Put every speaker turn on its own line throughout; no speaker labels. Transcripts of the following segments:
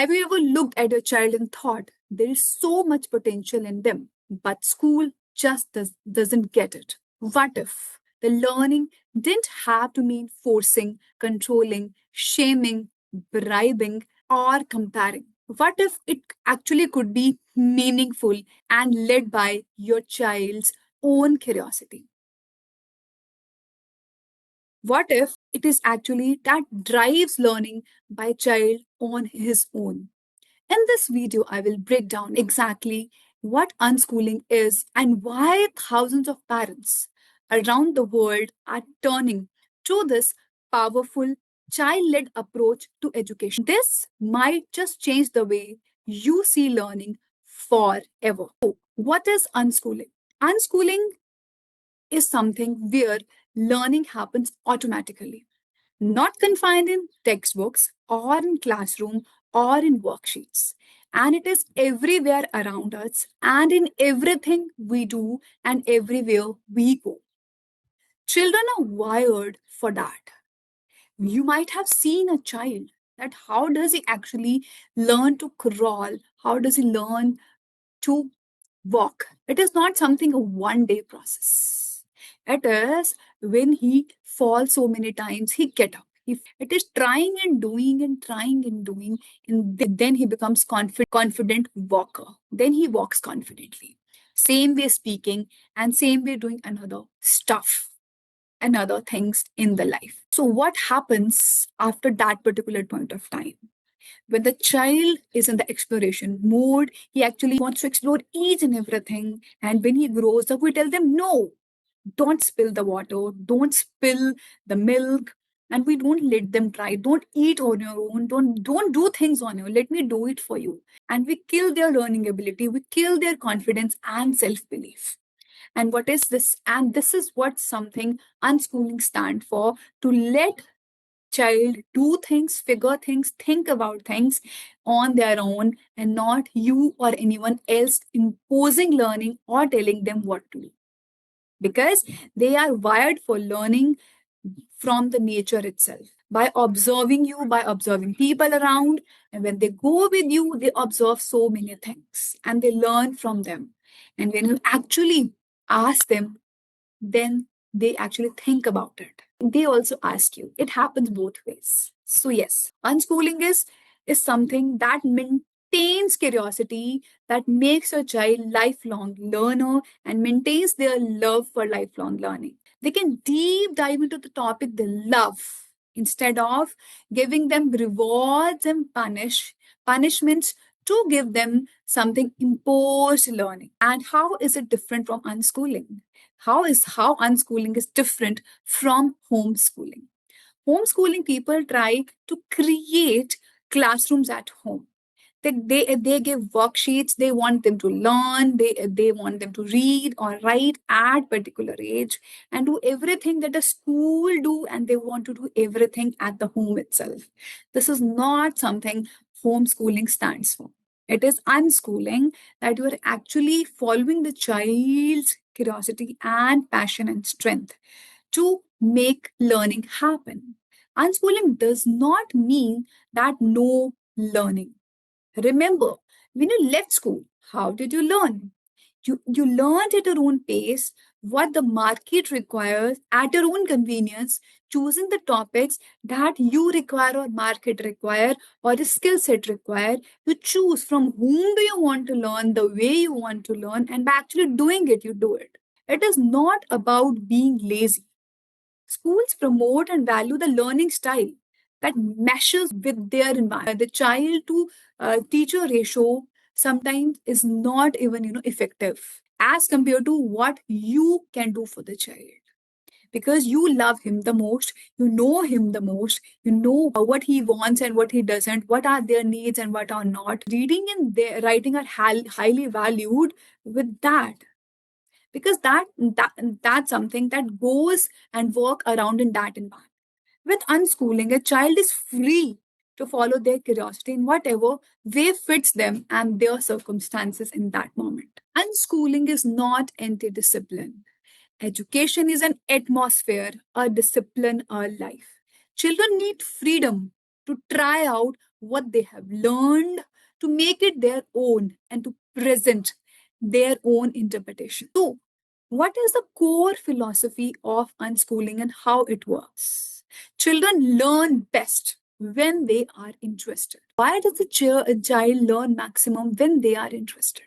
Have you ever looked at your child and thought there is so much potential in them, but school just doesn't get it? What if the learning didn't have to mean forcing, controlling, shaming, bribing, or comparing? What if it actually could be meaningful and led by your child's own curiosity? What if it is actually that drives learning by child on his own? In this video, I will break down exactly what unschooling is and why thousands of parents around the world are turning to this powerful child led approach to education. This might just change the way you see learning forever. So, what is unschooling? Unschooling is something where learning happens automatically, not confined in textbooks or in classroom or in worksheets. And it is everywhere around us and in everything we do and everywhere we go. Children are wired for that. You might have seen a child that how does he actually learn to crawl? How does he learn to walk? It is not something a one day process. It is when he falls so many times, he get up. It is trying and doing and trying and doing, and then he becomes confident walker. Then he walks confidently. Same way speaking and same way doing another stuff and other things in the life. So what happens after that particular point of time? When the child is in the exploration mode, he actually wants to explore each and everything. And when he grows up, we tell them, no, don't spill the water, don't spill the milk, and we don't let them try. Don't eat on your own, don't do things on your own. Let me do it for you. And we kill their learning ability, we kill their confidence and self-belief. And what is this? And this is what something unschooling stand for, to let child do things, figure things, think about things on their own, and not you or anyone else imposing learning or telling them what to do. Because they are wired for learning from the nature itself. By observing you, by observing people around, and when they go with you, they observe so many things and they learn from them. And when you actually ask them, then they actually think about it. They also ask you. It happens both ways. So yes, unschooling is something that maintains curiosity, that makes a child lifelong learner and maintains their love for lifelong learning. They can deep dive into the topic they love instead of giving them rewards and punishments to give them something imposed learning. And how is it different from unschooling? How unschooling is different from homeschooling? Homeschooling, people try to create classrooms at home. They give worksheets, they want them to learn, they want them to read or write at particular age and do everything that a school do, and they want to do everything at the home itself. This is not something homeschooling stands for. It is unschooling, that you are actually following the child's curiosity and passion and strength to make learning happen. Unschooling does not mean that no learning. Remember, when you left school, how did you learn? You learned at your own pace what the market requires at your own convenience, choosing the topics that you require or market require or the skill set require. You choose from whom do you want to learn, the way you want to learn, and by actually doing it, you do it. It is not about being lazy. Schools promote and value the learning style that meshes with their environment. The child to teacher ratio sometimes is not even effective as compared to what you can do for the child, because you love him the most, you know him the most, you know what he wants and what he doesn't, what are their needs and what are not. Reading and writing are highly valued with that, because that's something that goes and work around in that environment. With unschooling, a child is free to follow their curiosity in whatever way fits them and their circumstances in that moment. Unschooling is not anti-discipline. Education is an atmosphere, a discipline, a life. Children need freedom to try out what they have learned, to make it their own, and to present their own interpretation. So, what is the core philosophy of unschooling and how it works? Children learn best when they are interested. Why does a child learn maximum when they are interested?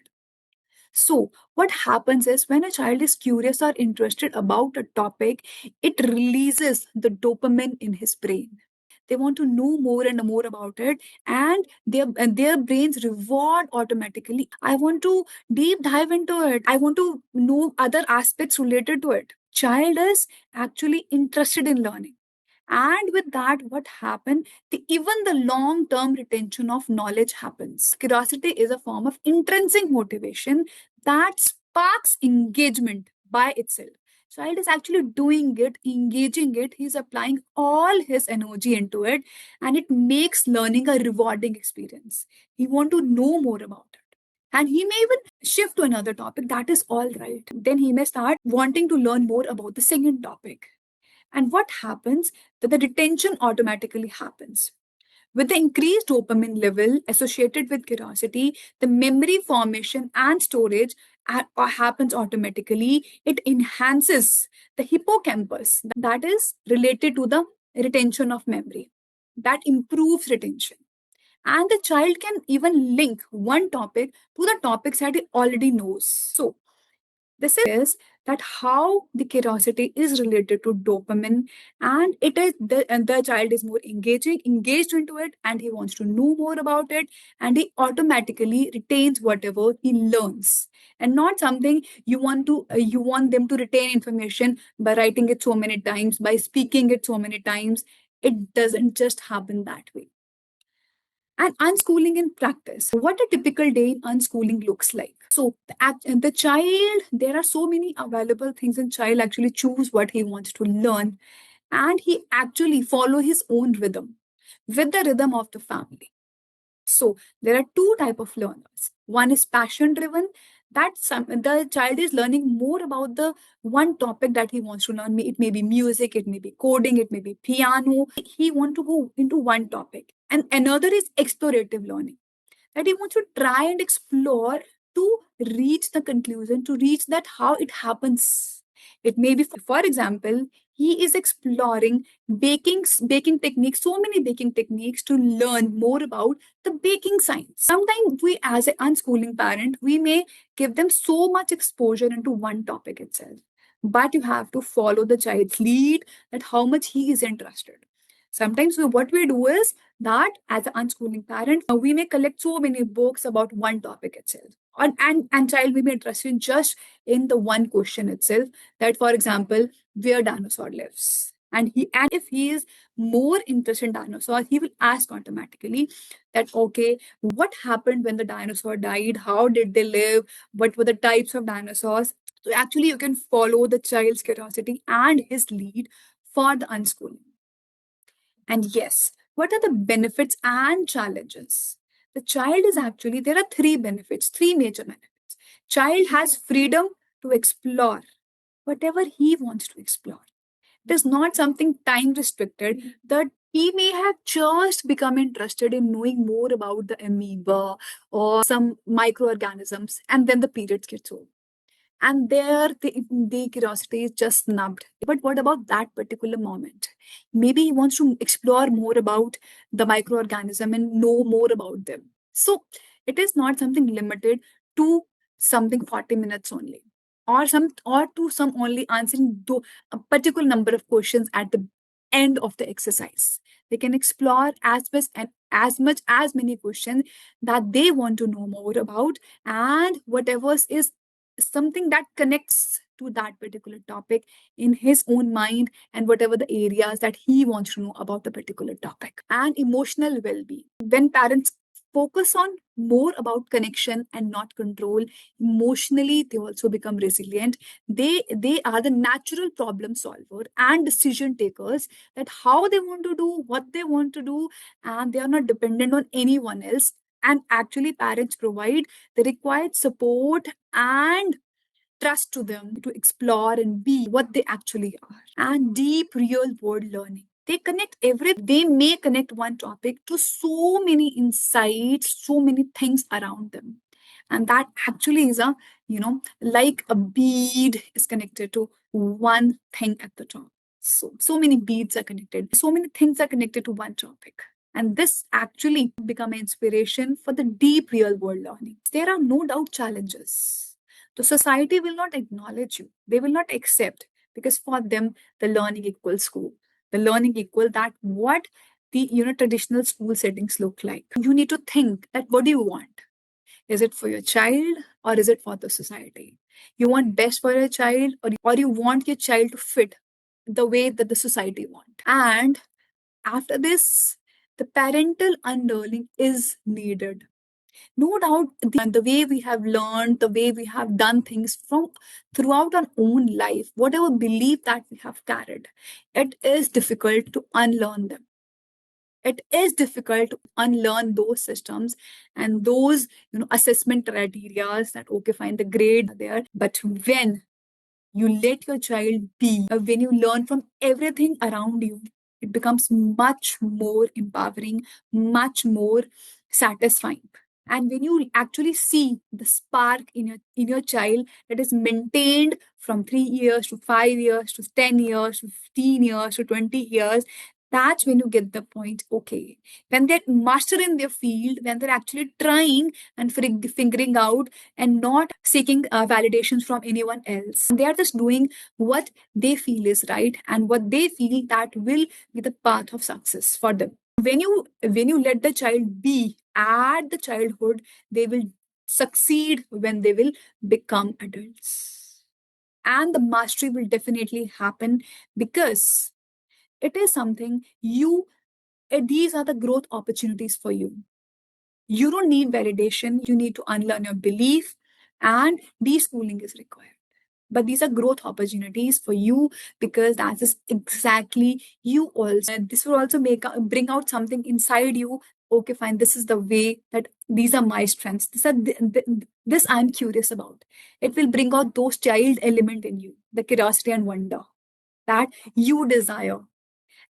So, what happens is when a child is curious or interested about a topic, it releases the dopamine in his brain. They want to know more and more about it, and their brains reward automatically. I want to deep dive into it. I want to know other aspects related to it. Child is actually interested in learning, and with that, what happened? Even the long term retention of knowledge happens. Curiosity is a form of intrinsic motivation that sparks engagement by itself. Child is actually doing it, engaging it, he's applying all his energy into it, and it makes learning a rewarding experience. He want to know more about it. And he may even shift to another topic, that is all right. Then he may start wanting to learn more about the second topic. And what happens? That the retention automatically happens. With the increased dopamine level associated with curiosity, the memory formation and storage happens automatically. It enhances the hippocampus that is related to the retention of memory. That improves retention. And the child can even link one topic to the topics that he already knows. So, this is that how the curiosity is related to dopamine, and the child is more engaged into it, and he wants to know more about it, and he automatically retains whatever he learns. And not something you want them to retain information by writing it so many times, by speaking it so many times. It doesn't just happen that way. And unschooling in practice. What a typical day in unschooling looks like. So the child, there are so many available things, and child actually choose what he wants to learn, and he actually follow his own rhythm with the rhythm of the family. So there are two type of learners. One is passion driven. The child is learning more about the one topic that he wants to learn. It may be music, it may be coding, it may be piano. He want to go into one topic. And another is explorative learning, that he wants to try and explore to reach the conclusion, to reach that how it happens. It may be, for example, he is exploring baking techniques, so many baking techniques to learn more about the baking science. Sometimes we, as an unschooling parent, we may give them so much exposure into one topic itself. But you have to follow the child's lead, that how much he is interested. Sometimes what we do is that as an unschooling parent, we may collect so many books about one topic itself. And child may be interested just in the one question itself, that for example, where dinosaur lives. And if he is more interested in dinosaurs, he will ask automatically that, okay, what happened when the dinosaur died? How did they live? What were the types of dinosaurs? So actually, you can follow the child's curiosity and his lead for the unschooling. And yes, what are the benefits and challenges? The child is actually, there are three benefits, three major benefits. Child has freedom to explore whatever he wants to explore. It is not something time restricted, that he may have just become interested in knowing more about the amoeba or some microorganisms, and then the period gets over, and there the curiosity is just snubbed. But what about that particular moment? Maybe he wants to explore more about the microorganism and know more about them. So it is not something limited to something 40 minutes only, or to some only answering a particular number of questions at the end of the exercise. They can explore as many questions that they want to know more about, and whatever is something that connects to that particular topic in his own mind, and whatever the areas that he wants to know about the particular topic. And emotional well-being, when parents focus on more about connection and not control, emotionally they also become resilient. They are the natural problem solver and decision takers, that how they want to do what they want to do, and they are not dependent on anyone else. And actually parents provide the required support and trust to them to explore and be what they actually are. And deep real world learning, They connect everything. They may connect one topic to so many insights, so many things around them. And that actually is like a bead is connected to one thing at the top. So many beads are connected. So many things are connected to one topic. And this actually become an inspiration for the deep real world learning. There are no doubt challenges. The society will not acknowledge you. They will not accept because for them, the learning equals school. The learning equal that what the traditional school settings look like. You need to think that what do you want? Is it for your child or is it for the society? You want best for your child or you want your child to fit the way that the society want. And after this, the parental unlearning is needed. No doubt the way we have learned, the way we have done things from throughout our own life, whatever belief that we have carried, it is difficult to unlearn them. It is difficult to unlearn those systems and those assessment criteria that okay fine the grade are there, but when you let your child be, when you learn from everything around you, it becomes much more empowering, much more satisfying. And when you actually see the spark in your child that is maintained from 3 years to 5 years to 10 years to 15 years to 20 years, that's when you get the point. Okay, when they're master in their field, when they're actually trying and figuring out and not seeking validations from anyone else, they are just doing what they feel is right and what they feel that will be the path of success for them. When you let the child be at the childhood, they will succeed when they will become adults, and the mastery will definitely happen because it is something these are the growth opportunities for you. You don't need validation. You need to unlearn your belief, and deschooling is required. But these are growth opportunities for you because that is exactly you also. This will also bring out something inside you. Okay, fine. This is the way that these are my strengths. This I'm curious about. It will bring out those child element in you, the curiosity and wonder that you desire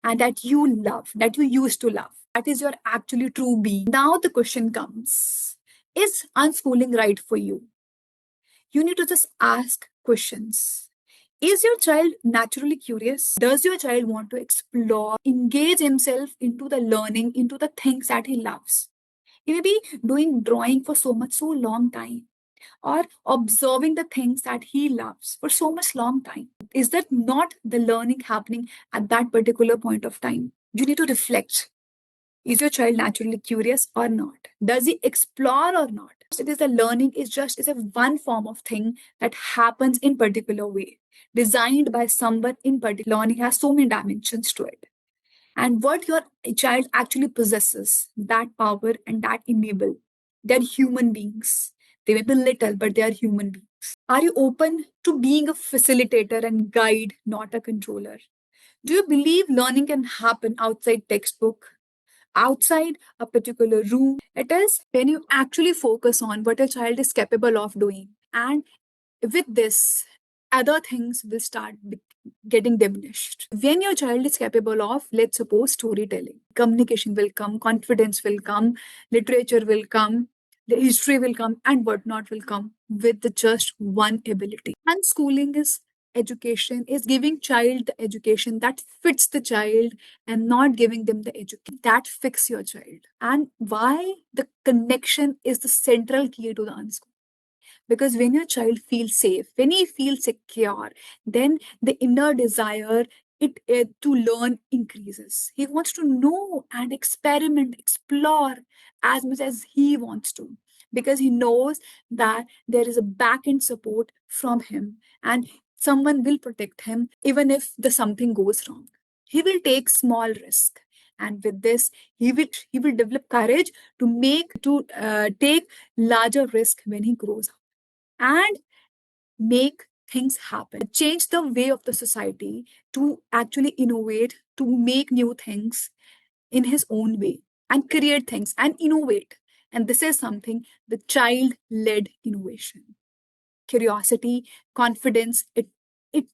and that you love, that you used to love. That is your actually true being. Now the question comes, is unschooling right for you? You need to just ask questions. Is your child naturally curious? Does your child want to explore, engage himself into the learning, into the things that he loves? He may be doing drawing for so long time or observing the things that he loves for so much long time. Is that not the learning happening at that particular point of time? You need to reflect. Is your child naturally curious or not? Does he explore or not? It is the learning is a one form of thing that happens in particular way, designed by someone in particular. Learning has so many dimensions to it. And what your child actually possesses, that power and that enable. They're human beings. They may be little, but they are human beings. Are you open to being a facilitator and guide, not a controller? Do you believe learning can happen outside textbook, outside a particular room? It is when you actually focus on what a child is capable of doing. And with this, other things will start getting diminished. When your child is capable of, let's suppose, storytelling, communication will come, confidence will come, literature will come, the history will come, and whatnot will come with the just one ability. And schooling is education, is giving child the education that fits the child and not giving them the education that fits your child. And why the connection is the central key to the unschooling, because when your child feels safe, when he feels secure, then the inner desire to learn increases. He wants to know and experiment, explore as much as he wants to, because he knows that there is a back end support from him and someone will protect him even if the something goes wrong. He will take small risk, and with this he will develop courage to take larger risk when he grows up and make things happen. Change the way of the society to actually innovate, to make new things in his own way and create things and innovate. And this is something the child led innovation. Curiosity, confidence, it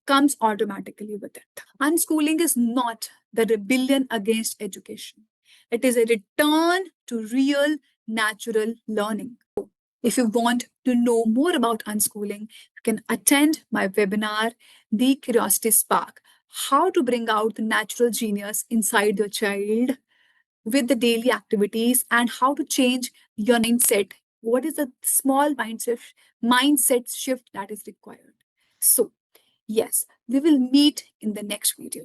comes automatically with it. Unschooling is not the rebellion against education. It is a return to real, natural learning. If you want to know more about unschooling, you can attend my webinar, The Curiosity Spark: How to Bring Out the Natural Genius Inside Your Child with the daily activities, and how to change your mindset. What is the small mindset shift that is required? So, yes, we will meet in the next video.